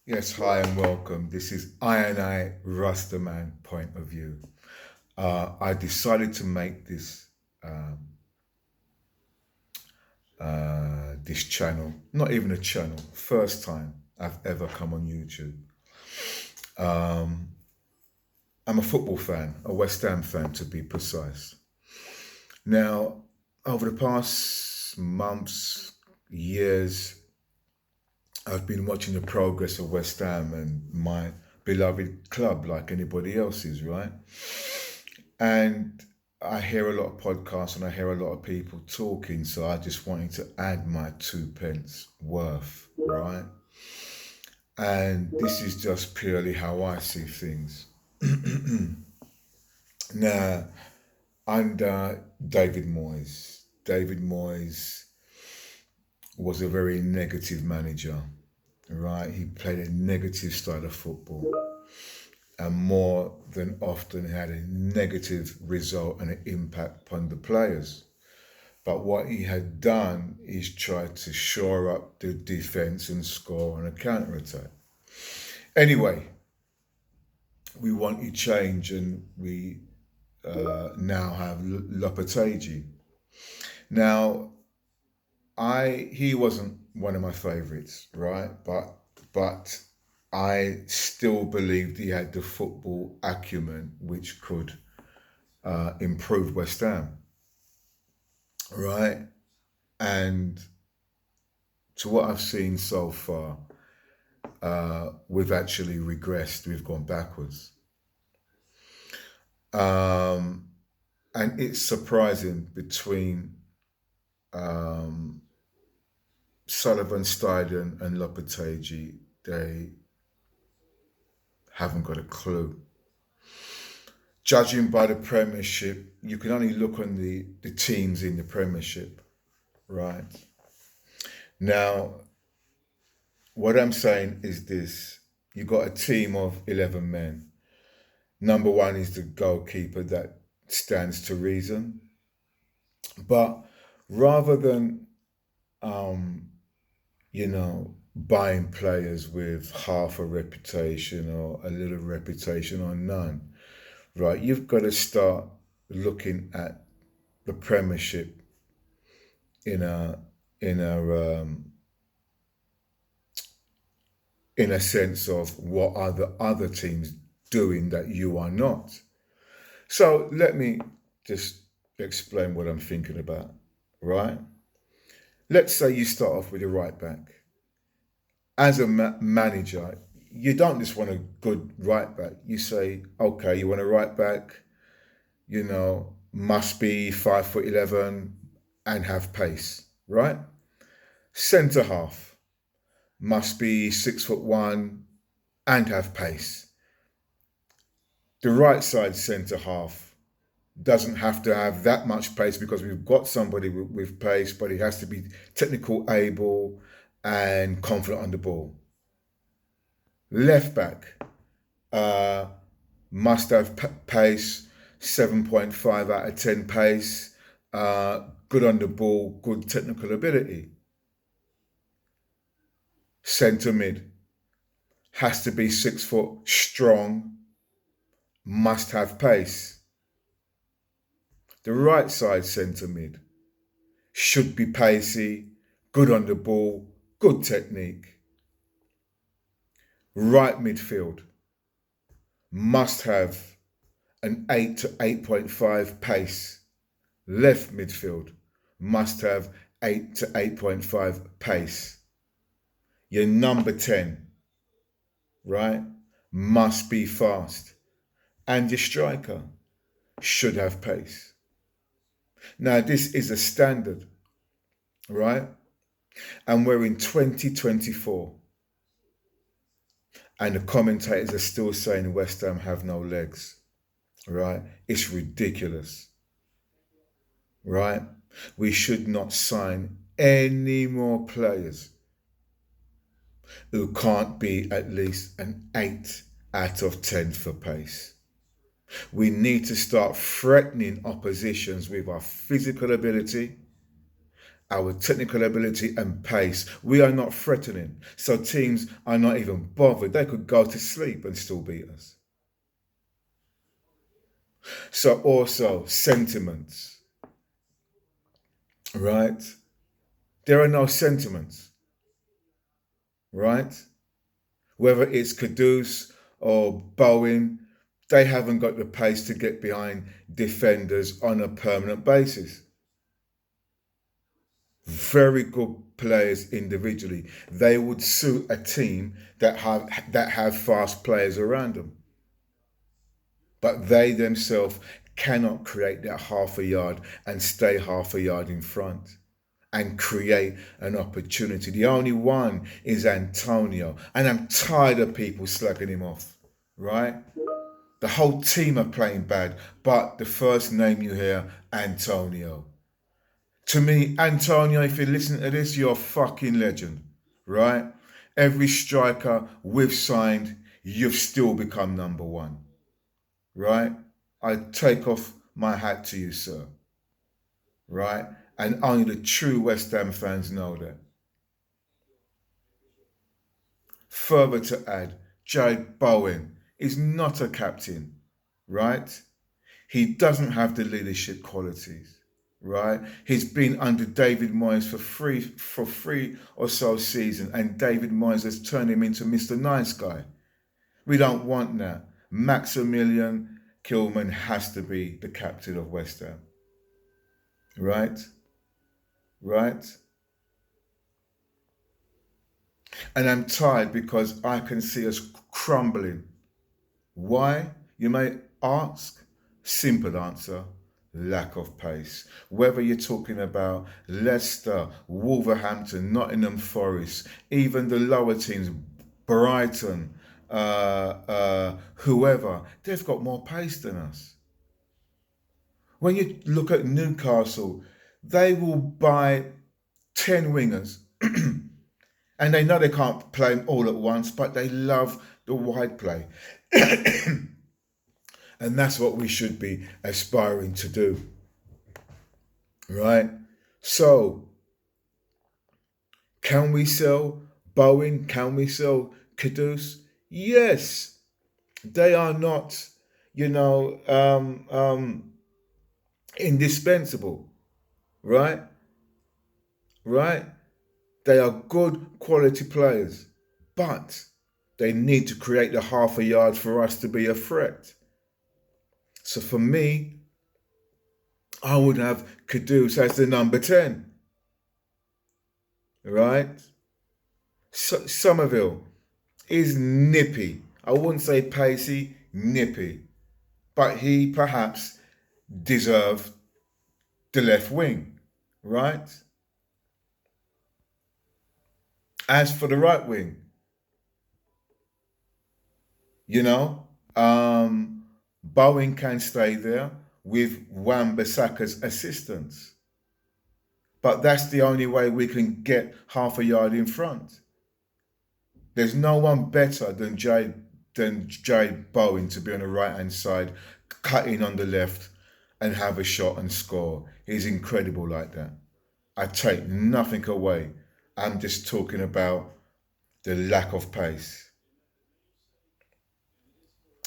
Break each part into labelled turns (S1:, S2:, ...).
S1: Yes, hi and welcome. This is I Rastaman point of view. I decided to make this channel, not even a channel, first time I've ever come on YouTube. Um, I'm a football fan, a West Ham fan to be precise. Now, over the past months, years, I've been watching the progress of West Ham and my beloved club, like anybody else's, right? And I hear a lot of podcasts and I hear a lot of people talking, so I just wanted to add my two pence worth, right? And this is just purely how I see things. Now, under David Moyes was a very negative manager, right? He played a negative style of football and more than often had a negative result and an impact upon the players. But what he had done is try to shore up the defence and score on a counter attack. Anyway, we wanted change and we now have Lopetegui. Now, he wasn't one of my favourites, right? But I still believed he had the football acumen which could improve West Ham, right? And to what I've seen so far, we've actually regressed. We've gone backwards, um, and it's surprising between um, Sullivan, Steiden, and Lopetegui. They haven't got a clue. Judging by the Premiership, you can only look on the teams in the Premiership, right? Now, what I'm saying is this. You got a team of 11 men. Number one is the goalkeeper, that stands to reason. But rather than, um, buying players with half a reputation or a little reputation or none, right? You've got to start looking at the Premiership in a in a in a sense of what are the other teams doing that you are not. So let me just explain what I'm thinking about, right? Let's say you start off with a right back. As a manager, you don't just want a good right back. You say, okay, you want a right back, must be 5'11" and have pace, right? Centre half must be 6'1" and have pace. The right side centre half doesn't have to have that much pace because we've got somebody with pace, but he has to be technical, able, and confident on the ball. Left back uh, must have pace, 7.5 out of 10 pace, good on the ball, good technical ability. Centre mid has to be 6 foot, strong, must have pace. The right side centre mid should be pacey, good on the ball, good technique. Right midfield must have an 8 to 8.5 pace. Left midfield must have 8 to 8.5 pace. Your number 10, right, must be fast. And your striker should have pace. Now, this is a standard, right? And we're in 2024. And the commentators are still saying West Ham have no legs, right? It's ridiculous, right? We should not sign any more players who can't be at least an 8 out of 10 for pace. We need to start threatening oppositions with our physical ability our technical ability and pace. We are not threatening. So teams are not even bothered. They could go to sleep and still beat us. So also sentiments, right? There are no sentiments, right? Whether it's Kudus or Bowen, they haven't got the pace to get behind defenders on a permanent basis. Very good players individually. They would suit a team that have fast players around them. But they themselves cannot create that half a yard and stay half a yard in front and create an opportunity. The only one is Antonio. And I'm tired of people slagging him off, right? The whole team are playing bad, but the first name you hear, Antonio. To me, Antonio, if you listen to this, you're a fucking legend, right? Every striker we've signed, you've still become number one, right? I take off my hat to you, sir, right? And only the true West Ham fans know that. Further to add, Jade Bowen is not a captain, right? He doesn't have the leadership qualities, right? He's been under David Moyes for three or so seasons, and David Moyes has turned him into Mr. Nice Guy. We don't want that. Maximilian Kilman has to be the captain of West Ham, right? Right? And I'm tired because I can see us crumbling. Why? You may ask. Simple answer, lack of pace. Whether you're talking about Leicester, Wolverhampton, Nottingham Forest, even the lower teams, Brighton, whoever, they've got more pace than us. When you look at Newcastle, they will buy 10 wingers and they know they can't play them all at once, but they love the wide play. And that's what we should be aspiring to do, right? So, can we sell Bowen? Can we sell Kudus? Yes. They are not, you know, indispensable, right? Right? They are good quality players, but they need to create the half a yard for us to be a threat. So for me, I would have Kudus as the number 10, right? So, Somerville is nippy. I wouldn't say pacey, nippy. But he perhaps deserved the left wing, right? As for the right wing, you know, Bowen can stay there with Wan-Bissaka's assistance. But that's the only way we can get half a yard in front. There's no one better than Jade Bowen to be on the right-hand side, cut in on the left and have a shot and score. He's incredible like that. I take nothing away. I'm just talking about the lack of pace.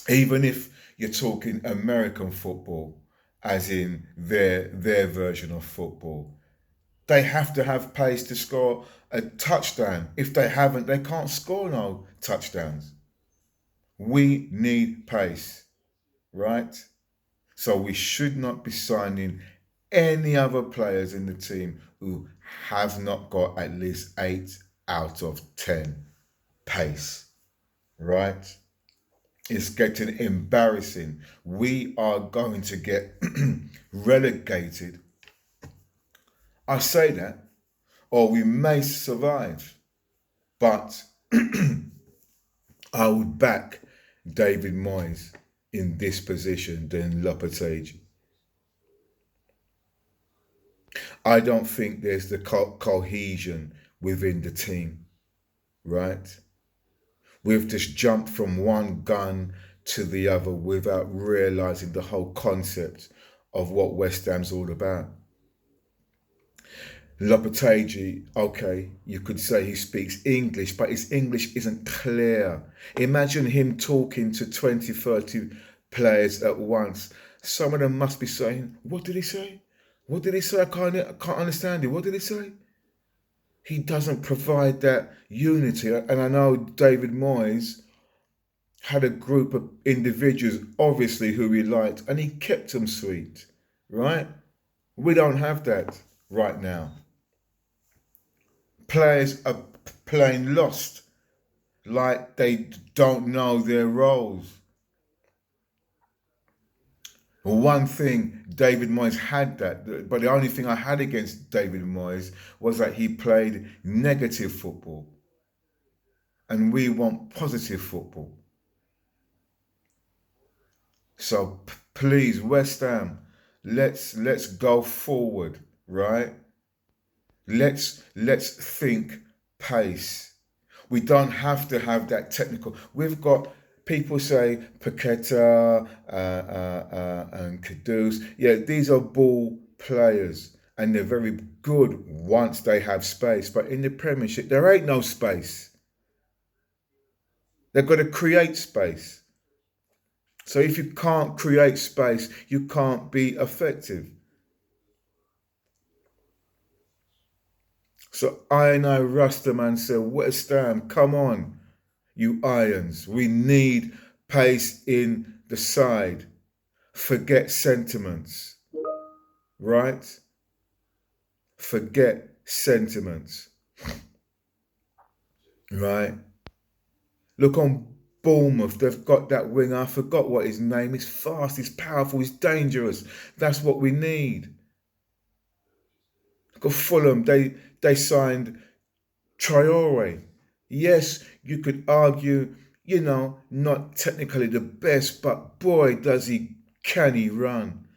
S1: Even if you're talking American football, as in their version of football, they have to have pace to score a touchdown. If they haven't, they can't score no touchdowns. We need pace, right? So we should not be signing any other players in the team who have not got at least 8 out of 10 pace, right? It's getting embarrassing. We are going to get relegated. I say that, or we may survive, but I would back David Moyes in this position than Lopetegui. I don't think there's the cohesion within the team, right? We've just jumped from one gun to the other without realising the whole concept of what West Ham's all about. Lopetegui, okay, you could say he speaks English, but his English isn't clear. Imagine him talking to 20, 30 players at once. Some of them must be saying, what did he say? What did he say? I can't understand it. What did he say? He doesn't provide that unity. And I know David Moyes had a group of individuals, obviously, who he liked, and he kept them sweet, right? We don't have that right now. Players are playing lost, like they don't know their roles. One thing, David Moyes had that, but the only thing I had against David Moyes was that he played negative football. And we want positive football. So please, West Ham, let's go forward, right? Let's think pace. We don't have to have that technical. We've got people say Paqueta and Kudus. Yeah, these are ball players and they're very good once they have space. But in the Premiership, there ain't no space. They've got to create space. So if you can't create space, you can't be effective. So I Rastaman said, West Ham, come on, you Irons. We need pace in the side. Forget sentiments, right? Forget sentiments, right? Look on Bournemouth, they've got that winger. I forgot what his name is. Fast, he's powerful, he's dangerous. That's what we need. Got Fulham, they signed Traore. Yes, you could argue, not technically the best, but boy, can he run.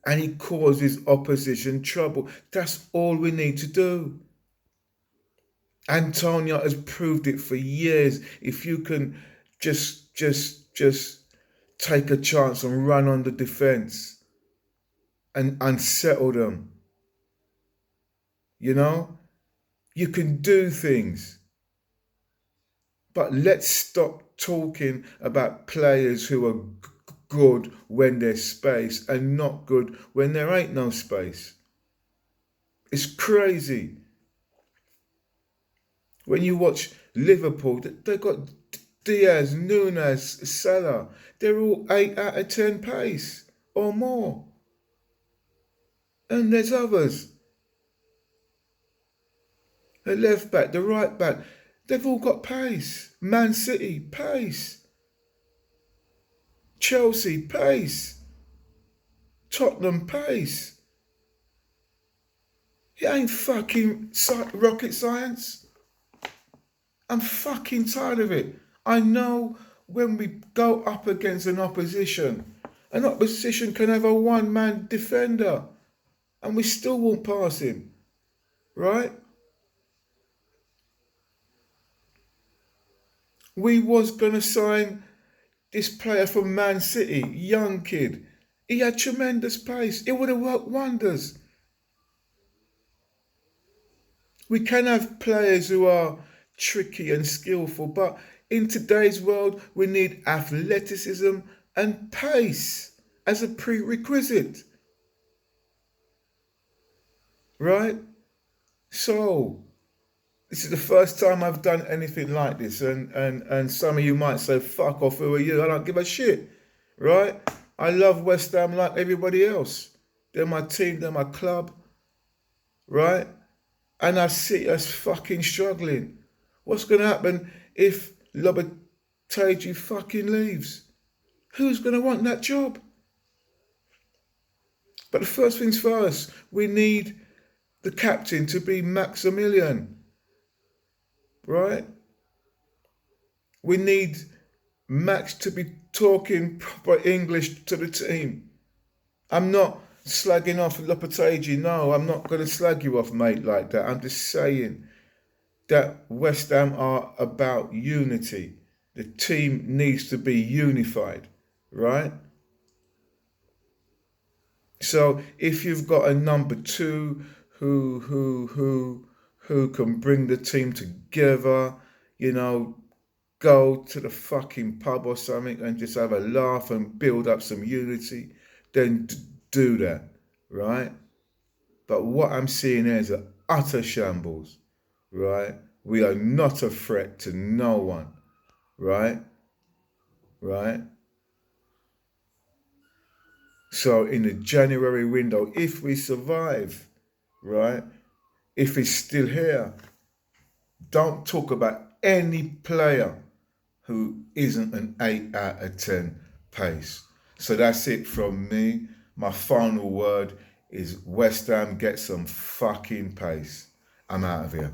S1: And he causes opposition trouble. That's all we need to do. Antonio has proved it for years. If you can just take a chance and run on the defense and unsettle them, you can do things. But let's stop talking about players who are good when there's space and not good when there ain't no space. It's crazy. When you watch Liverpool, they've got Diaz, Nunes, Salah. They're all 8 out of 10 pace or more. And there's others. The left back, the right back, they've all got pace. Man City, pace. Chelsea, pace. Tottenham, pace. It ain't fucking rocket science. I'm fucking tired of it. I know when we go up against an opposition can have a one-man defender and we still won't pass him, right? We was going to sign this player from Man City, young kid. He had tremendous pace. It would have worked wonders. We can have players who are tricky and skillful, but in today's world, we need athleticism and pace as a prerequisite. Right? So, this is the first time I've done anything like this, and some of you might say, fuck off, who are you? I don't give a shit. Right? I love West Ham like everybody else. They're my team, they're my club. Right? And I see us fucking struggling. What's going to happen if Lopetegui fucking leaves? Who's going to want that job? But the first things first, we need the captain to be Maximilian, right? We need Max to be talking proper English to the team. I'm not slagging off Lopetegui. No, I'm not going to slag you off, mate, like that. I'm just saying that West Ham are about unity. The team needs to be unified, right? So if you've got a number 2 who can bring the team together, you know, go to the fucking pub or something and just have a laugh and build up some unity, then do that, right? But what I'm seeing here is an utter shambles, right? We are not a threat to no one, right? Right? So in the January window, if we survive, right? If it's still here, don't talk about any player who isn't an 8 out of 10 pace. So that's it from me. My final word is West Ham get some fucking pace. I'm out of here.